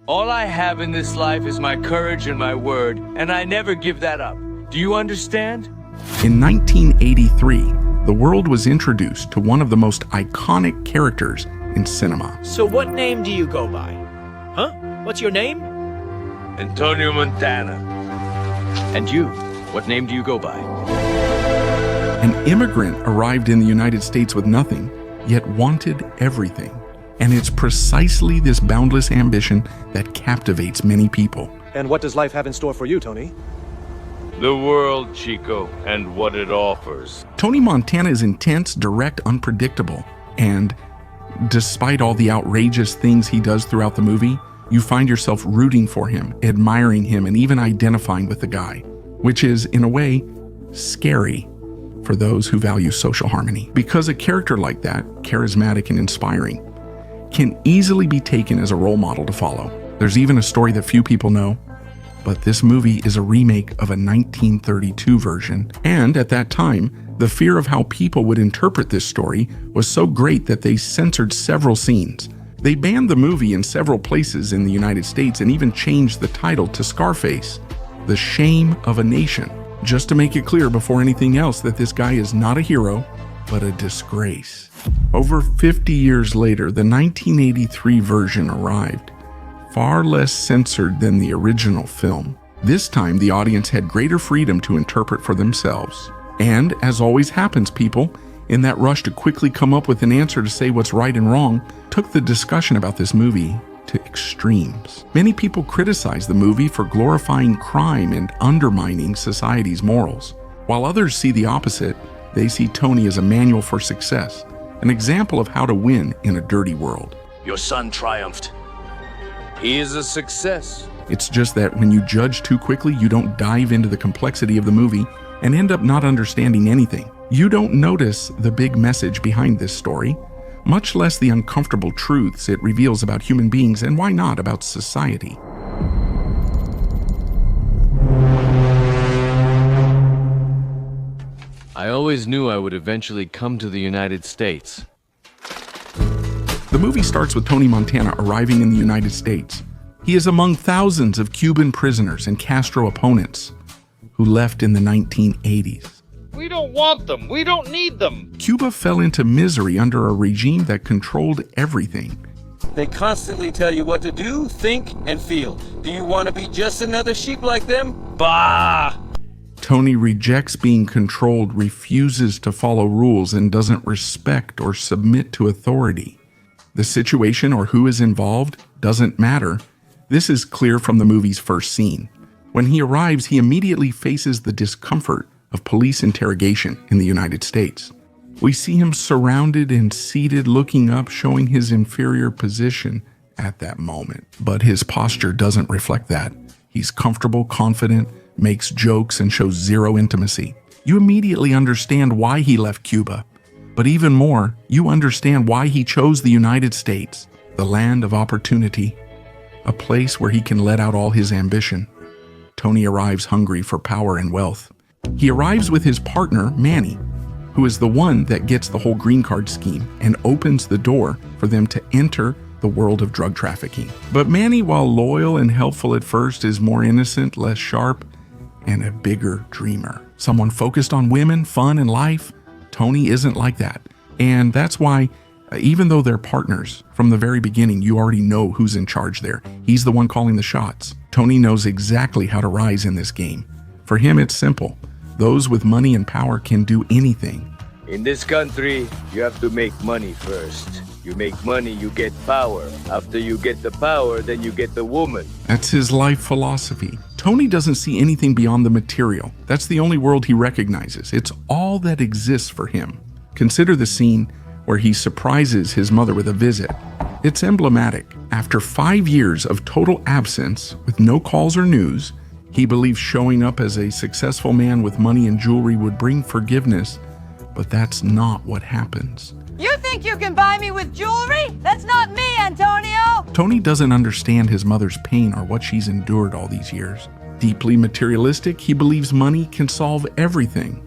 All I have in this life is my courage and my word, and I never give that up. Do you understand? In 1983, the world was introduced to one of the most iconic characters in cinema. So what name do you go by? Huh? What's your name? Antonio Montana. And you, what name do you go by? An immigrant arrived in the United States with nothing, yet wanted everything. And it's precisely this boundless ambition that captivates many people. And what does life have in store for you, Tony? The world, Chico, and what it offers. Tony Montana is intense, direct, unpredictable, and despite all the outrageous things he does throughout the movie, you find yourself rooting for him, admiring him, and even identifying with the guy, which is, in a way, scary for those who value social harmony. Because a character like that, charismatic and inspiring, can easily be taken as a role model to follow. There's even a story that few people know, but this movie is a remake of a 1932 version, and at that time, the fear of how people would interpret this story was so great that they censored several scenes. They banned the movie in several places in the United States and even changed the title to Scarface, The Shame of a Nation, just to make it clear before anything else that this guy is not a hero, but a disgrace. Over 50 years later, the 1983 version arrived, far less censored than the original film. This time, the audience had greater freedom to interpret for themselves. And, as always happens, people, in that rush to quickly come up with an answer to say what's right and wrong, took the discussion about this movie to extremes. Many people criticize the movie for glorifying crime and undermining society's morals, while others see the opposite. They see Tony as a manual for success, an example of how to win in a dirty world. Your son triumphed. He is a success. It's just that when you judge too quickly, you don't dive into the complexity of the movie and end up not understanding anything. You don't notice the big message behind this story, much less the uncomfortable truths it reveals about human beings and, why not, about society. I always knew I would eventually come to the United States. The movie starts with Tony Montana arriving in the United States. He is among thousands of Cuban prisoners and Castro opponents who left in the 1980s. We don't want them. We don't need them. Cuba fell into misery under a regime that controlled everything. They constantly tell you what to do, think, and feel. Do you want to be just another sheep like them? Bah! Tony rejects being controlled, refuses to follow rules, and doesn't respect or submit to authority. The situation or who is involved doesn't matter. This is clear from the movie's first scene. When he arrives, he immediately faces the discomfort of police interrogation in the United States. We see him surrounded and seated, looking up, showing his inferior position at that moment. But his posture doesn't reflect that. He's comfortable, confident, makes jokes, and shows zero intimacy. You immediately understand why he left Cuba. But even more, you understand why he chose the United States, the land of opportunity, a place where he can let out all his ambition. Tony arrives hungry for power and wealth. He arrives with his partner, Manny, who is the one that gets the whole green card scheme and opens the door for them to enter the world of drug trafficking. But Manny, while loyal and helpful at first, is more innocent, less sharp, and a bigger dreamer. Someone focused on women, fun, and life. Tony isn't like that. And that's why, even though they're partners, from the very beginning, you already know who's in charge there. He's the one calling the shots. Tony knows exactly how to rise in this game. For him, it's simple. Those with money and power can do anything. In this country, you have to make money first. You make money, you get power. After you get the power, then you get the woman. That's his life philosophy. Tony doesn't see anything beyond the material. That's the only world he recognizes. It's all that exists for him. Consider the scene where he surprises his mother with a visit. It's emblematic. After 5 years of total absence, with no calls or news, he believes showing up as a successful man with money and jewelry would bring forgiveness, but that's not what happens. You think you can buy me with jewelry? That's not me, Antonio! Tony doesn't understand his mother's pain or what she's endured all these years. Deeply materialistic, he believes money can solve everything.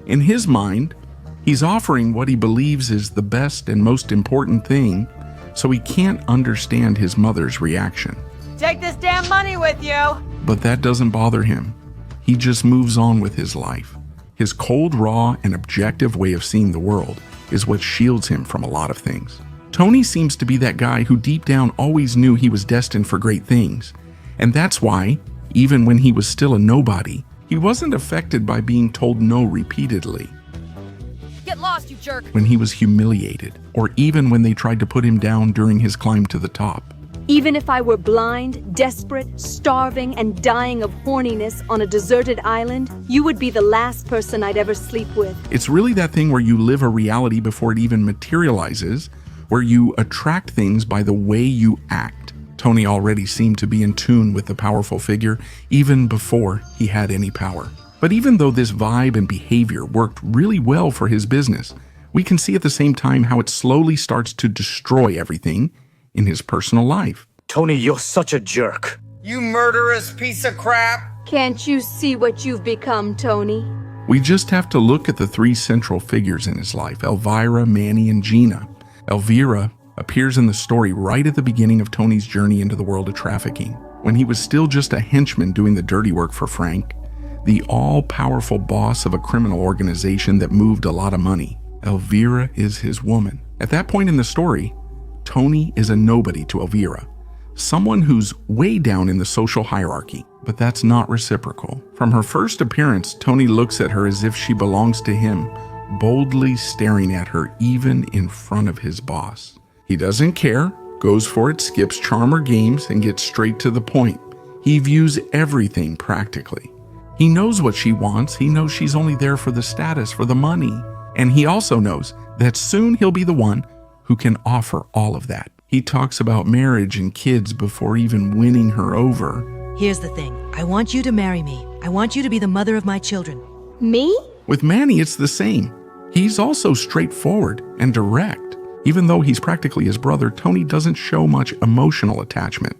In his mind, he's offering what he believes is the best and most important thing, so he can't understand his mother's reaction. Take this damn money with you. But that doesn't bother him. He just moves on with his life. His cold, raw, and objective way of seeing the world is what shields him from a lot of things. Tony seems to be that guy who deep down always knew he was destined for great things. And that's why, even when he was still a nobody, he wasn't affected by being told no repeatedly. Get lost, you jerk. When he was humiliated, or even when they tried to put him down during his climb to the top. Even if I were blind, desperate, starving, and dying of horniness on a deserted island, you would be the last person I'd ever sleep with. It's really that thing where you live a reality before it even materializes, where you attract things by the way you act. Tony already seemed to be in tune with the powerful figure, even before he had any power. But even though this vibe and behavior worked really well for his business, we can see at the same time how it slowly starts to destroy everything in his personal life. Tony, you're such a jerk. You murderous piece of crap! Can't you see what you've become, Tony? We just have to look at the three central figures in his life, Elvira, Manny, and Gina. Elvira appears in the story right at the beginning of Tony's journey into the world of trafficking, when he was still just a henchman doing the dirty work for Frank, the all-powerful boss of a criminal organization that moved a lot of money. Elvira is his woman. At that point in the story, Tony is a nobody to Elvira, someone who's way down in the social hierarchy, but that's not reciprocal. From her first appearance, Tony looks at her as if she belongs to him, boldly staring at her even in front of his boss. He doesn't care, goes for it, skips charm or games, and gets straight to the point. He views everything practically. He knows what she wants. He knows she's only there for the status, for the money. And he also knows that soon he'll be the one who can offer all of that. He talks about marriage and kids before even winning her over. Here's the thing. I want you to marry me. I want you to be the mother of my children. Me? With Manny, it's the same. He's also straightforward and direct. Even though he's practically his brother, Tony doesn't show much emotional attachment.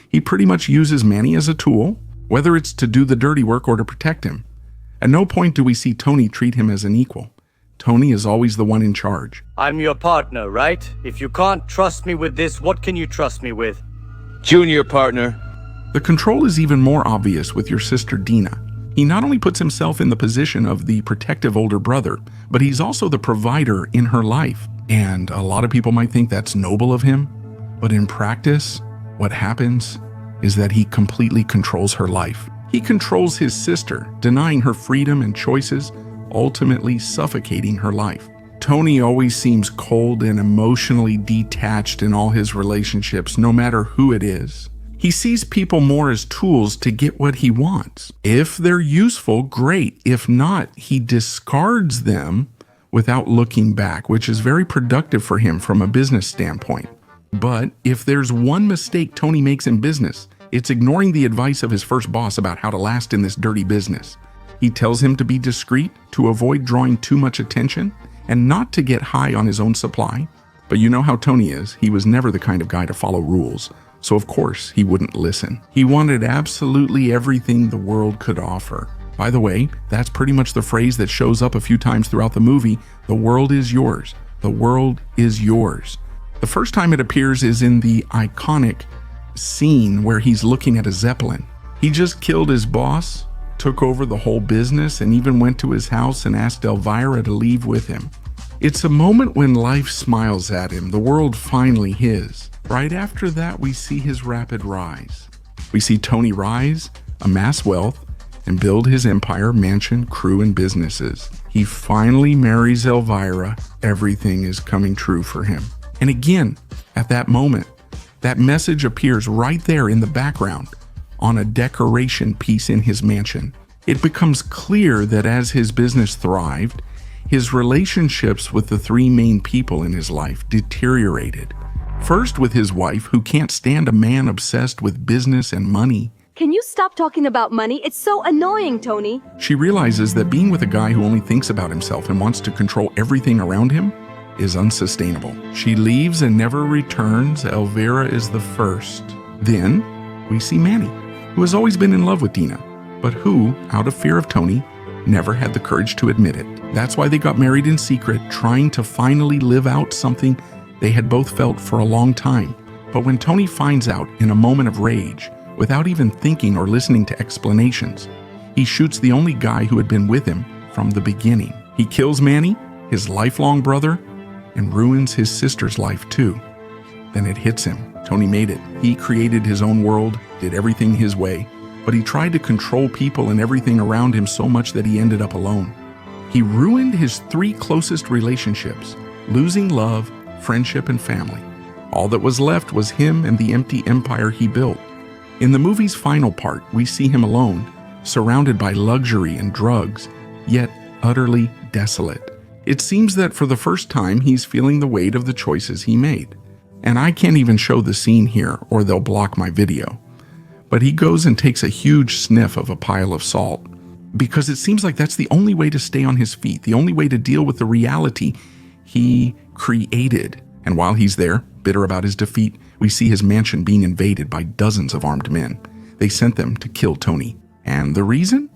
He pretty much uses Manny as a tool, whether it's to do the dirty work or to protect him. At no point do we see Tony treat him as an equal. Tony is always the one in charge. I'm your partner, right? If you can't trust me with this, what can you trust me with? Junior partner. The control is even more obvious with your sister Dina. He not only puts himself in the position of the protective older brother, but he's also the provider in her life. And a lot of people might think that's noble of him, but in practice, what happens is that he completely controls her life. He controls his sister, denying her freedom and choices, ultimately suffocating her life. Tony always seems cold and emotionally detached in all his relationships, no matter who it is. He sees people more as tools to get what he wants. If they're useful, great. If not, he discards them without looking back, which is very productive for him from a business standpoint. But if there's one mistake Tony makes in business, it's ignoring the advice of his first boss about how to last in this dirty business. He tells him to be discreet, to avoid drawing too much attention, and not to get high on his own supply. But you know how Tony is. He was never the kind of guy to follow rules. So of course, he wouldn't listen. He wanted absolutely everything the world could offer. By the way, that's pretty much the phrase that shows up a few times throughout the movie. The world is yours. The world is yours. The first time it appears is in the iconic scene where he's looking at a Zeppelin. He just killed his boss, took over the whole business, and even went to his house and asked Elvira to leave with him. It's a moment when life smiles at him, the world finally his. Right after that, we see his rapid rise. We see Tony rise, amass wealth, and build his empire, mansion, crew, and businesses. He finally marries Elvira. Everything is coming true for him. And again, at that moment, that message appears right there in the background on a decoration piece in his mansion. It becomes clear that as his business thrived, his relationships with the three main people in his life deteriorated. First with his wife, who can't stand a man obsessed with business and money. Can you stop talking about money? It's so annoying, Tony. She realizes that being with a guy who only thinks about himself and wants to control everything around him is unsustainable. She leaves and never returns. Elvira is the first. Then we see Manny, who has always been in love with Dina, but who, out of fear of Tony, never had the courage to admit it. That's why they got married in secret, trying to finally live out something they had both felt for a long time. But when Tony finds out in a moment of rage, without even thinking or listening to explanations, he shoots the only guy who had been with him from the beginning. He kills Manny, his lifelong brother, and ruins his sister's life too. Then it hits him. Tony made it. He created his own world, did everything his way, but he tried to control people and everything around him so much that he ended up alone. He ruined his 3 closest relationships, losing love, friendship, and family. All that was left was him and the empty empire he built. In the movie's final part, we see him alone, surrounded by luxury and drugs, yet utterly desolate. It seems that for the first time, he's feeling the weight of the choices he made. And I can't even show the scene here, or they'll block my video. But he goes and takes a huge sniff of a pile of salt, because it seems like that's the only way to stay on his feet, the only way to deal with the reality he created. And while he's there, bitter about his defeat, we see his mansion being invaded by dozens of armed men. They sent them to kill Tony. And the reason?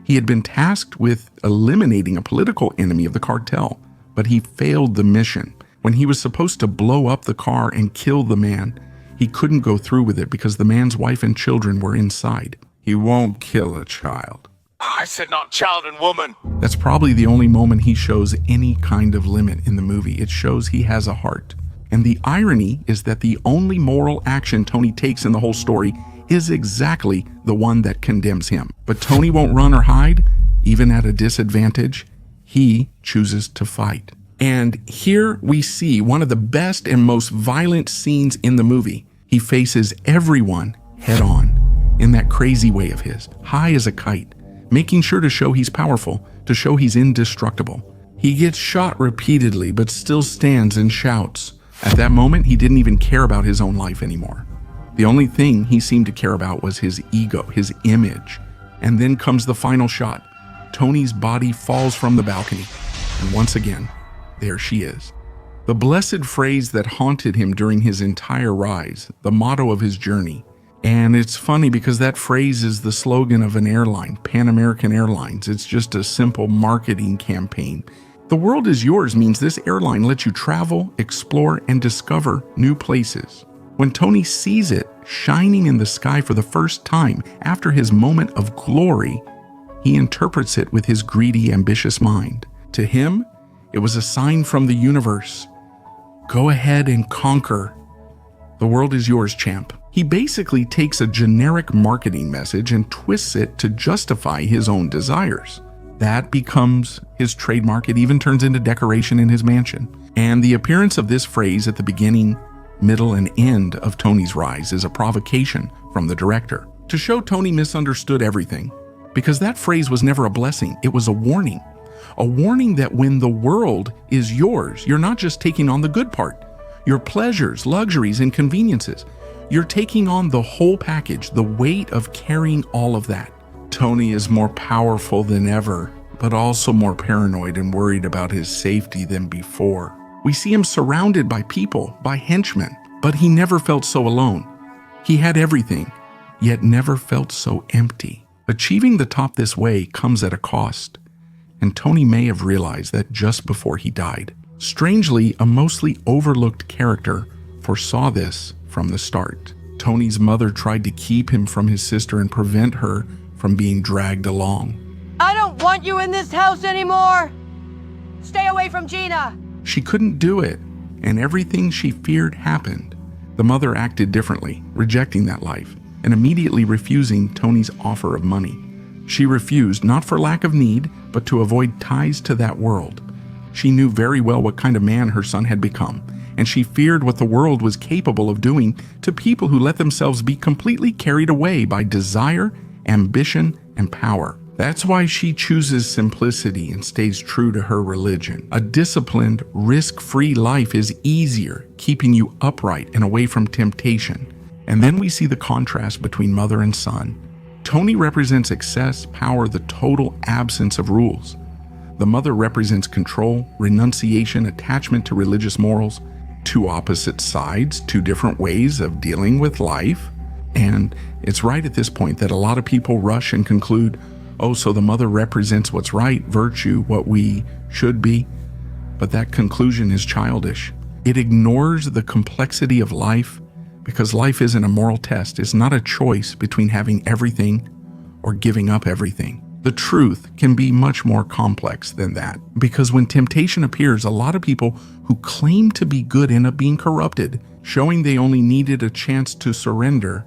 He had been tasked with eliminating a political enemy of the cartel, but he failed the mission. When he was supposed to blow up the car and kill the man, he couldn't go through with it because the man's wife and children were inside. He won't kill a child. I said not child and woman. That's probably the only moment he shows any kind of limit in the movie. It shows he has a heart. And the irony is that the only moral action Tony takes in the whole story is exactly the one that condemns him. But Tony won't run or hide, even at a disadvantage. He chooses to fight. And here we see one of the best and most violent scenes in the movie. He faces everyone head on, in that crazy way of his, high as a kite, making sure to show he's powerful, to show he's indestructible. He gets shot repeatedly, but still stands and shouts. At that moment, he didn't even care about his own life anymore. The only thing he seemed to care about was his ego, his image. And then comes the final shot. Tony's body falls from the balcony. And once again, there she is. The blessed phrase that haunted him during his entire rise, the motto of his journey. And it's funny because that phrase is the slogan of an airline, Pan American Airlines. It's just a simple marketing campaign. The world is yours means this airline lets you travel, explore, and discover new places. When Tony sees it shining in the sky for the first time after his moment of glory, he interprets it with his greedy, ambitious mind. To him, it was a sign from the universe. Go ahead and conquer. The world is yours, champ. He basically takes a generic marketing message and twists it to justify his own desires. That becomes his trademark. It even turns into decoration in his mansion. And the appearance of this phrase at the beginning, middle, and end of Tony's rise is a provocation from the director to show Tony misunderstood everything. Because that phrase was never a blessing, it was a warning. A warning that when the world is yours, you're not just taking on the good part, your pleasures, luxuries, and conveniences. You're taking on the whole package, the weight of carrying all of that. Tony is more powerful than ever, but also more paranoid and worried about his safety than before. We see him surrounded by people, by henchmen, but he never felt so alone. He had everything, yet never felt so empty. Achieving the top this way comes at a cost, and Tony may have realized that just before he died. Strangely, a mostly overlooked character foresaw this from the start. Tony's mother tried to keep him from his sister and prevent her from being dragged along. I don't want you in this house anymore. Stay away from Gina. She couldn't do it, and everything she feared happened. The mother acted differently, rejecting that life, and immediately refusing Tony's offer of money. She refused, not for lack of need, but to avoid ties to that world. She knew very well what kind of man her son had become, and she feared what the world was capable of doing to people who let themselves be completely carried away by desire, ambition, and power. That's why she chooses simplicity and stays true to her religion. A disciplined, risk-free life is easier, keeping you upright and away from temptation. And then we see the contrast between mother and son. Tony represents excess, power, the total absence of rules. The mother represents control, renunciation, attachment to religious morals. Two opposite sides, two different ways of dealing with life. And it's right at this point that a lot of people rush and conclude, oh, so the mother represents what's right, virtue, what we should be. But that conclusion is childish. It ignores the complexity of life Because life isn't a moral test. It's not a choice between having everything or giving up everything. The truth can be much more complex than that. Because when temptation appears, a lot of people who claim to be good end up being corrupted, showing they only needed a chance to surrender.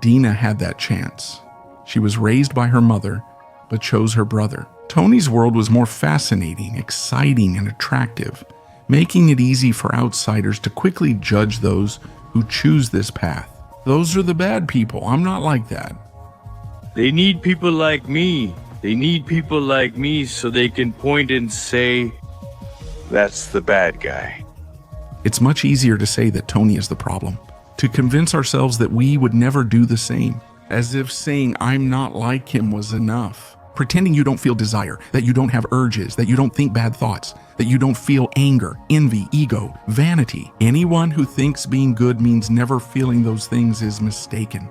Dina had that chance. She was raised by her mother, but chose her brother. Tony's world was more fascinating, exciting, and attractive, making it easy for outsiders to quickly judge those who choose this path. Those are the bad people. I'm not like that. They need people like me. They need people like me so they can point and say, that's the bad guy. It's much easier to say that Tony is the problem, to convince ourselves that we would never do the same, as if saying I'm not like him was enough. Pretending you don't feel desire, that you don't have urges, that you don't think bad thoughts, that you don't feel anger, envy, ego, vanity. Anyone who thinks being good means never feeling those things is mistaken.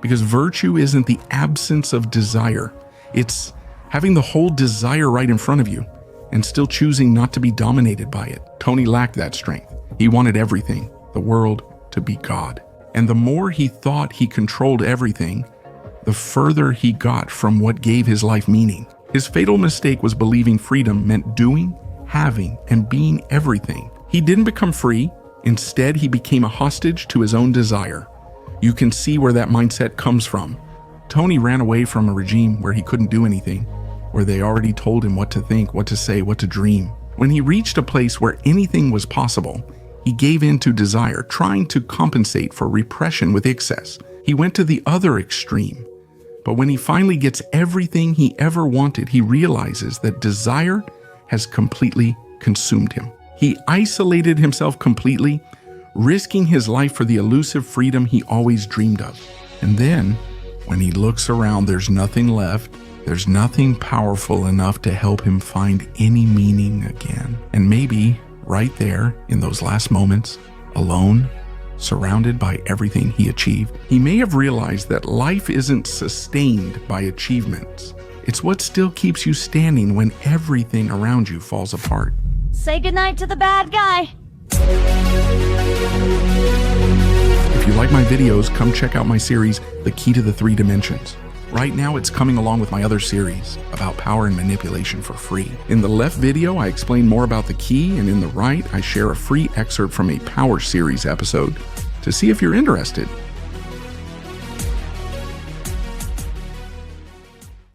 Because virtue isn't the absence of desire. It's having the whole desire right in front of you and still choosing not to be dominated by it. Tony lacked that strength. He wanted everything, the world, to be God. And the more he thought he controlled everything, the further he got from what gave his life meaning. His fatal mistake was believing freedom meant doing, having, and being everything. He didn't become free. Instead, he became a hostage to his own desire. You can see where that mindset comes from. Tony ran away from a regime where he couldn't do anything, where they already told him what to think, what to say, what to dream. When he reached a place where anything was possible, he gave in to desire, trying to compensate for repression with excess. He went to the other extreme. But when he finally gets everything he ever wanted, he realizes that desire has completely consumed him. He isolated himself completely, risking his life for the elusive freedom he always dreamed of. And then, when he looks around, there's nothing left. There's nothing powerful enough to help him find any meaning again. And maybe right there, in those last moments, alone, surrounded by everything he achieved, he may have realized that life isn't sustained by achievements. It's what still keeps you standing when everything around you falls apart. Say goodnight to the bad guy. If you like my videos, come check out my series, The Key to the Three Dimensions. Right now, it's coming along with my other series about power and manipulation for free. In the left video, I explain more about the key, and in the right, I share a free excerpt from a Power series episode to see if you're interested.